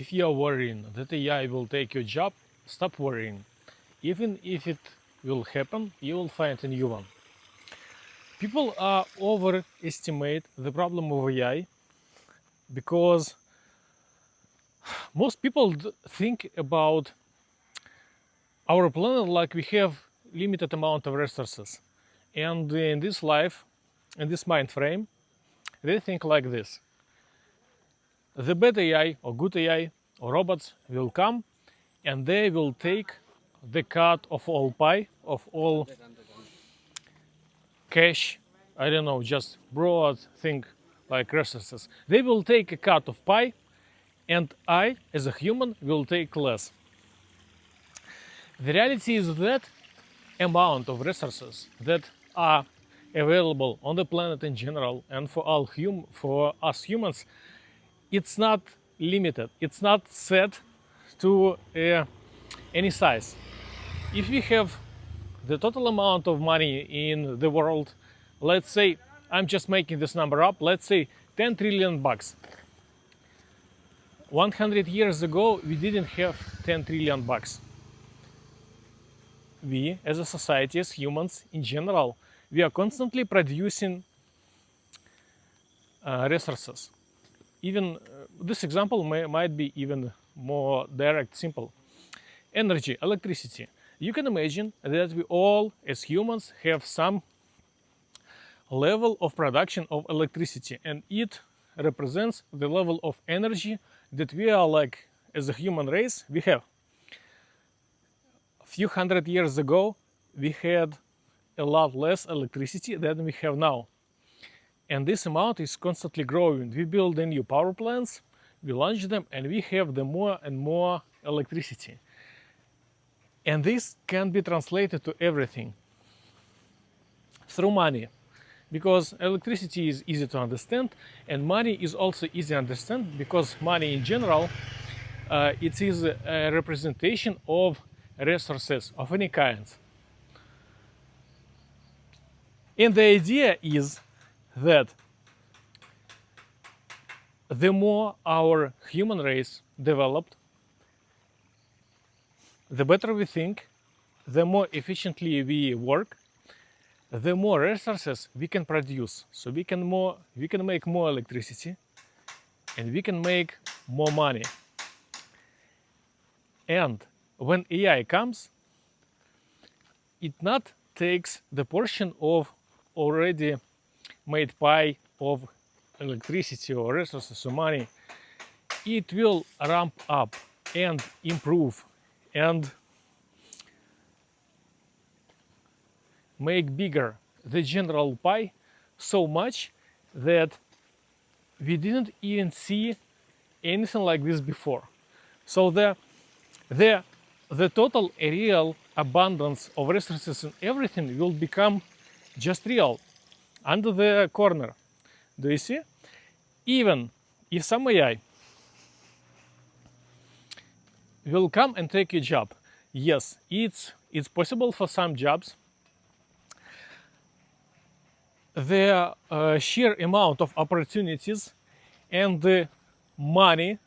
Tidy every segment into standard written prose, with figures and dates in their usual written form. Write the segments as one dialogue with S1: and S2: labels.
S1: If you are worrying that AI will take your job, stop worrying. Even if it will happen, you will find a new one. People overestimate the problem of AI because most people think about our planet like we have limited amount of resources. And in this life, in this mind frame, they think like this. The bad AI or good AI or robots will come and they will take the cut of all pie, of all cash, I don't know, just broad thing like resources. They will take a cut of pie and I, as a human, will take less. The reality is that amount of resources that are available on the planet in general and for us humans, it's not limited. It's not set to any size. If we have the total amount of money in the world, let's say, I'm just making this number up, let's say 10 trillion bucks. 100 years ago, we didn't have 10 trillion bucks. We, as a society, as humans in general, we are constantly producing resources. Even this example might be even more direct, simple. Energy, electricity. You can imagine that we all, as humans, have some level of production of electricity, and it represents the level of energy that we are like, as a human race, we have. A few hundred years ago, we had a lot less electricity than we have now. And this amount is constantly growing. We build the new power plants, we launch them, and we have the more and more electricity. And this can be translated to everything through money, because electricity is easy to understand, and money is also easy to understand because money in general, it is a representation of resources of any kind. And the idea is that the more our human race developed, the better we think, the more efficiently we work, the more resources we can produce. So we can make more electricity and we can make more money. And when AI comes, it not takes the portion of already made pie of electricity or resources or money. It will ramp up and improve and make bigger the general pie so much that we didn't even see anything like this before. So the total real abundance of resources and everything will become just real under the corner. Do you see? Even if some AI will come and take your job, yes, it's possible for some jobs. The sheer amount of opportunities and the money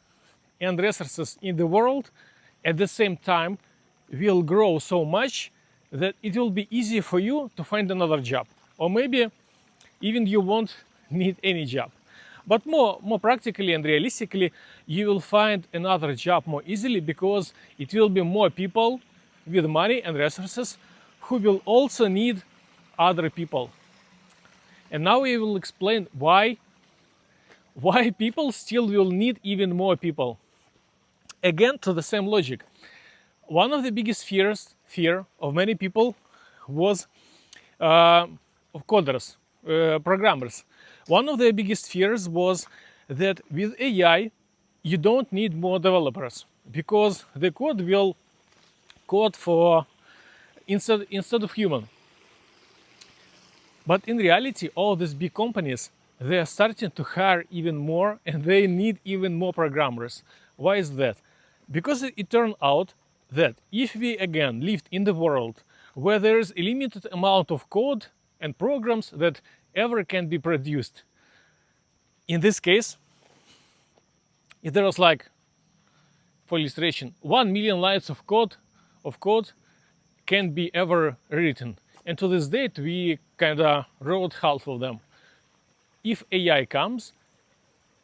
S1: and resources in the world at the same time will grow so much that it will be easy for you to find another job, or maybe even you won't need any job. But more practically and realistically, you will find another job more easily because it will be more people with money and resources who will also need other people. And now we will explain why people still will need even more people. Again, to the same logic. One of the biggest fear of many people was of coders, programmers. One of the biggest fears was that with AI, you don't need more developers because the code will code for instead of human. But in reality, all these big companies, they are starting to hire even more and they need even more programmers. Why is that? Because it turned out that if we again lived in the world where there is a limited amount of code and programs that ever can be produced, in this case, if there was like for illustration, 1 million lines of code can be ever written. And to this date, we kind of wrote half of them. If AI comes,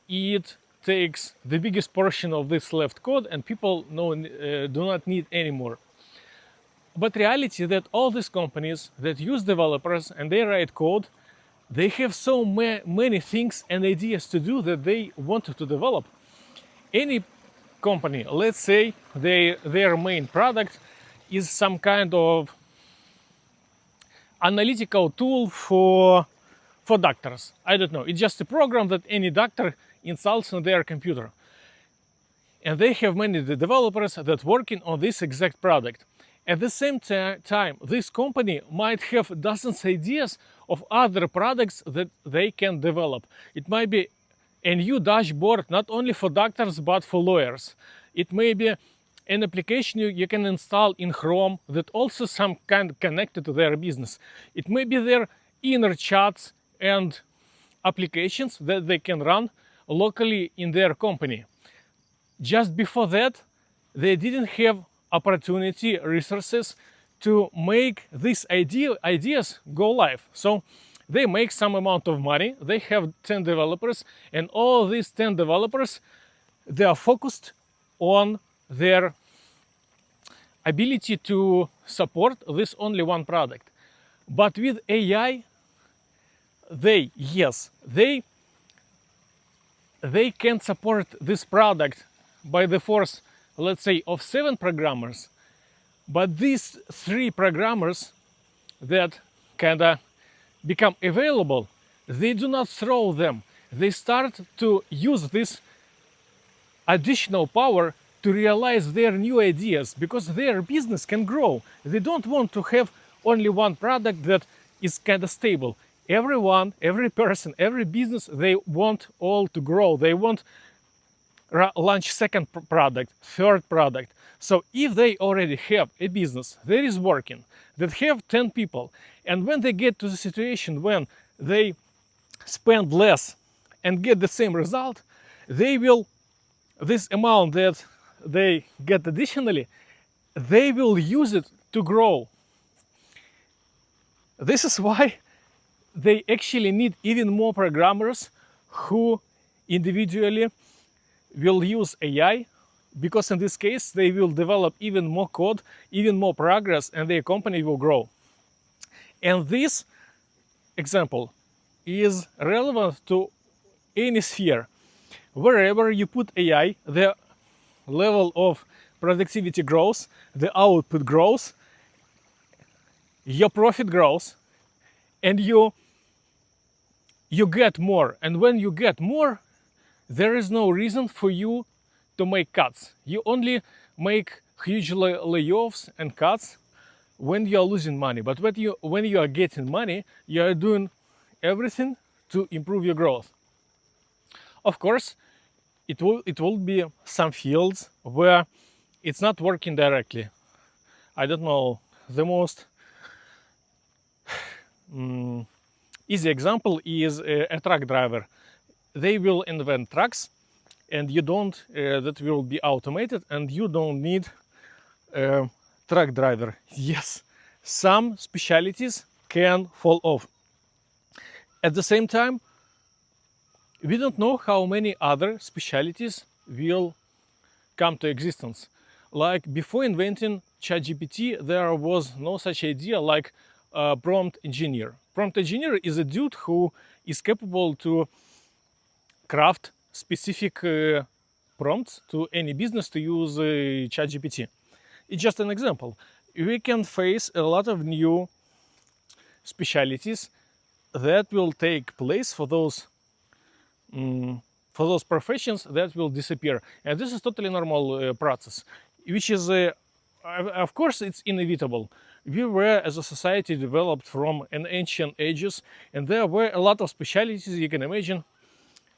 S1: it takes the biggest portion of this left code, and people do not need any more. But reality that all these companies that use developers and they write code, they have so many things and ideas to do that they want to develop. Any company, let's say their main product is some kind of analytical tool for doctors. I don't know. It's just a program that any doctor installs on their computer. And they have many developers that working on this exact product. At the same time, this company might have dozens of ideas of other products that they can develop. It might be a new dashboard, not only for doctors, but for lawyers. It may be an application you can install in Chrome that also some kind connected to their business. It may be their inner chats and applications that they can run locally in their company. Just before that, they didn't have opportunity, resources to make these ideas go live. So they make some amount of money. They have 10 developers, and all these 10 developers, they are focused on their ability to support this only one product. But with AI, they can support this product by the force, let's say, of 7 programmers. But these 3 programmers that kind of become available, they do not throw them. They start to use this additional power to realize their new ideas, because their business can grow. They don't want to have only one product that is kind of stable. Everyone, every person, every business, they want all to grow. They want launch second product, third product. So if they already have a business that is working, that have 10 people, and when they get to the situation when they spend less and get the same result, they will, this amount that they get additionally, they will use it to grow. This is why they actually need even more programmers who individually will use AI, because in this case they will develop even more code, even more progress, and their company will grow. And this example is relevant to any sphere. Wherever you put AI, the level of productivity grows, the output grows, your profit grows, and you get more. And when you get more, there is no reason for you to make cuts. You only make huge layoffs and cuts when you are losing money. But when you are getting money, you are doing everything to improve your growth. Of course, it will be some fields where it's not working directly. I don't know, the most easy example is a truck driver. They will invent trucks, and you don't, that will be automated, and you don't need a truck driver. Yes, some specialties can fall off. At the same time, we don't know how many other specialties will come to existence. Like before inventing ChatGPT, there was no such idea like prompt engineer. Prompt engineer is a dude who is capable to craft specific prompts to any business to use ChatGPT. It's just an example. We can face a lot of new specialties that will take place for those professions that will disappear. And this is totally normal process, which is, of course, it's inevitable. We were, as a society, developed from an ancient ages, and there were a lot of specialties you can imagine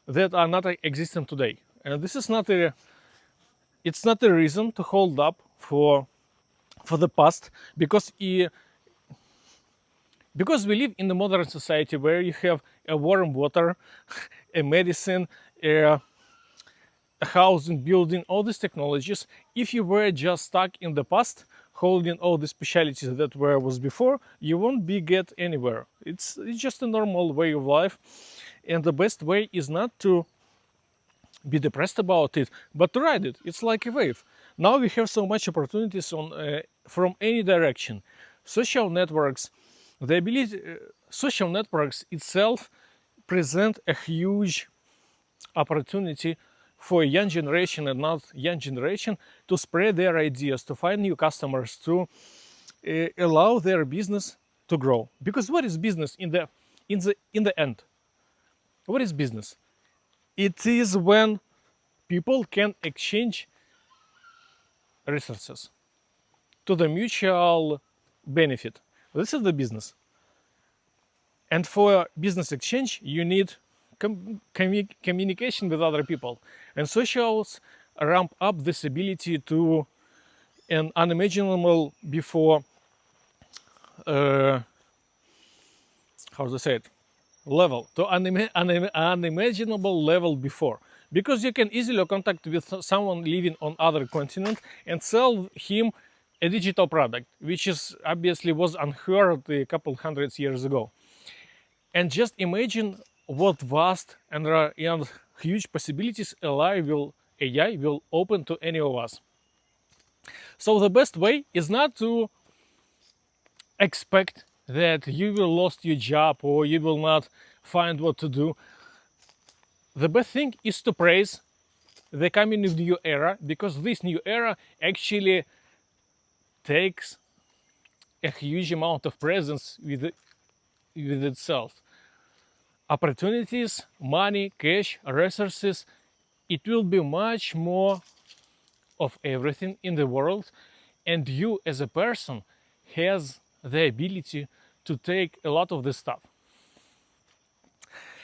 S1: that are not existent today. And this is not it's not a reason to hold up for the past, because we live in the modern society where you have a warm water, a medicine, a housing, building, all these technologies, if you were just stuck in the past, holding all the specialities that was before, you won't be get anywhere. It's just a normal way of life, and the best way is not to be depressed about it, but to ride it. It's like a wave. Now we have so much opportunities from any direction. Social networks, the ability, social networks itself present a huge opportunity for a young generation and not young generation to spread their ideas, to find new customers, to allow their business to grow. Because what is business in the end? What is business? It is when people can exchange resources to the mutual benefit. This is the business. And for business exchange, you need communication with other people. And socials ramp up this ability to an unimaginable before, how to say it, level, to unimaginable level before. Because you can easily contact with someone living on other continent and sell him a digital product, which is obviously was unheard a couple hundred years ago. And just imagine what vast and huge possibilities AI will open to any of us. So the best way is not to expect that you will lose your job or you will not find what to do. The best thing is to praise the coming new era, because this new era actually takes a huge amount of presence with itself. Opportunities, money, cash, resources, it will be much more of everything in the world, and you as a person has the ability to take a lot of this stuff.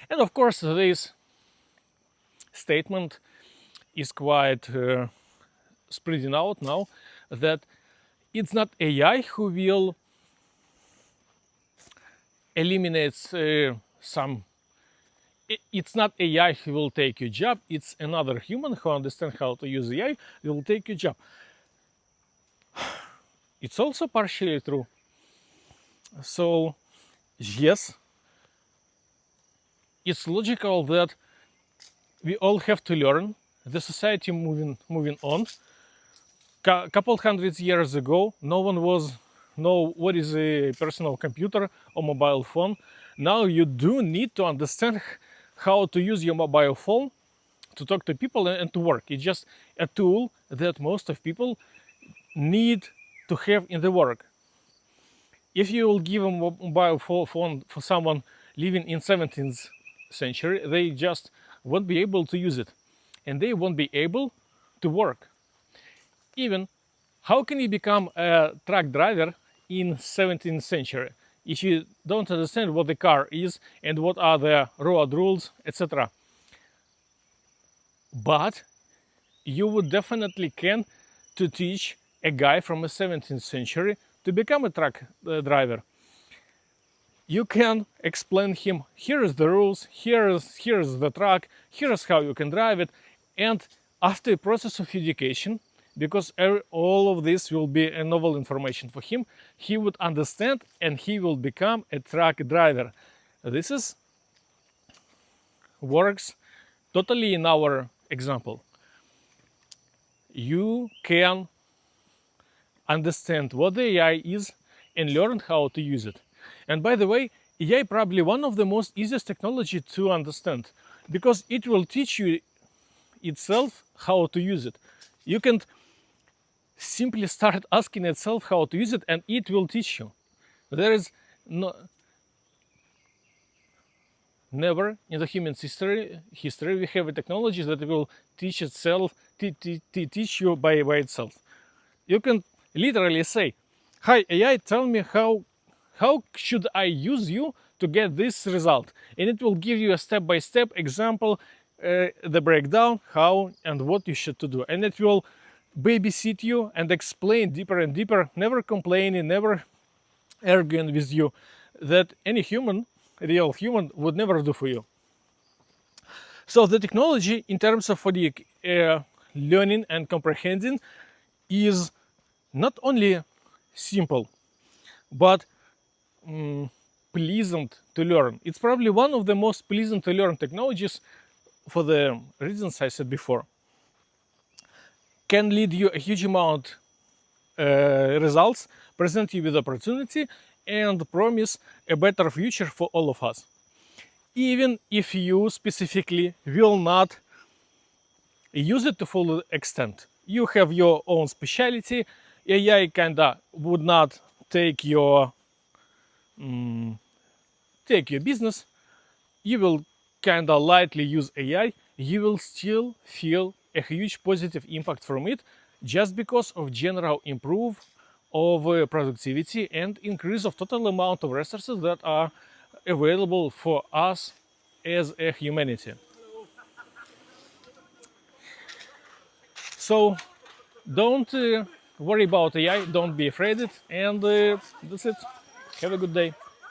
S1: And of course, this statement is quite spreading out now, that it's not AI who will eliminate some. It's not AI who will take your job, it's another human who understands how to use AI will take your job. It's also partially true. So, yes, it's logical that we all have to learn. The society moving on. Couple hundred years ago, no one know what is a personal computer or mobile phone. Now you do need to understand how to use your mobile phone to talk to people and to work. It's just a tool that most of people need to have in the work. If you will give a mobile phone for someone living in 17th century, they just won't be able to use it, and they won't be able to work. Even how can you become a truck driver in 17th century if you don't understand what the car is and what are the road rules, etc. But you would definitely can to teach a guy from the 17th century to become a truck driver. You can explain him, here is the rules, here is the truck, here is how you can drive it, and after a process of education, because all of this will be a novel information for him, he would understand and he will become a truck driver. This is works totally in our example. You can understand what the AI is and learn how to use it. And by the way, AI probably one of the most easiest technology to understand, because it will teach you itself how to use it. You can simply start asking itself how to use it and it will teach you. There is never in the human history we have a technology that will teach itself, teach you by itself. You can literally say, hi AI, tell me how should I use you to get this result, and it will give you a step-by-step example, the breakdown, how and what you should to do, and it will babysit you and explain deeper and deeper, never complaining, never arguing with you, that any human, real human, would never do for you. So the technology in terms of the learning and comprehending is not only simple, but pleasant to learn. It's probably one of the most pleasant to learn technologies for the reasons I said before. Can lead you a huge amount results, present you with opportunity, and promise a better future for all of us. Even if you specifically will not use it to full extent. You have your own specialty. AI kinda would not take your business. You will kinda lightly use AI. You will still feel a huge positive impact from it, just because of general improve of productivity and increase of total amount of resources that are available for us as a humanity. So don't worry about AI, don't be afraid of it, and that's it. Have a good day.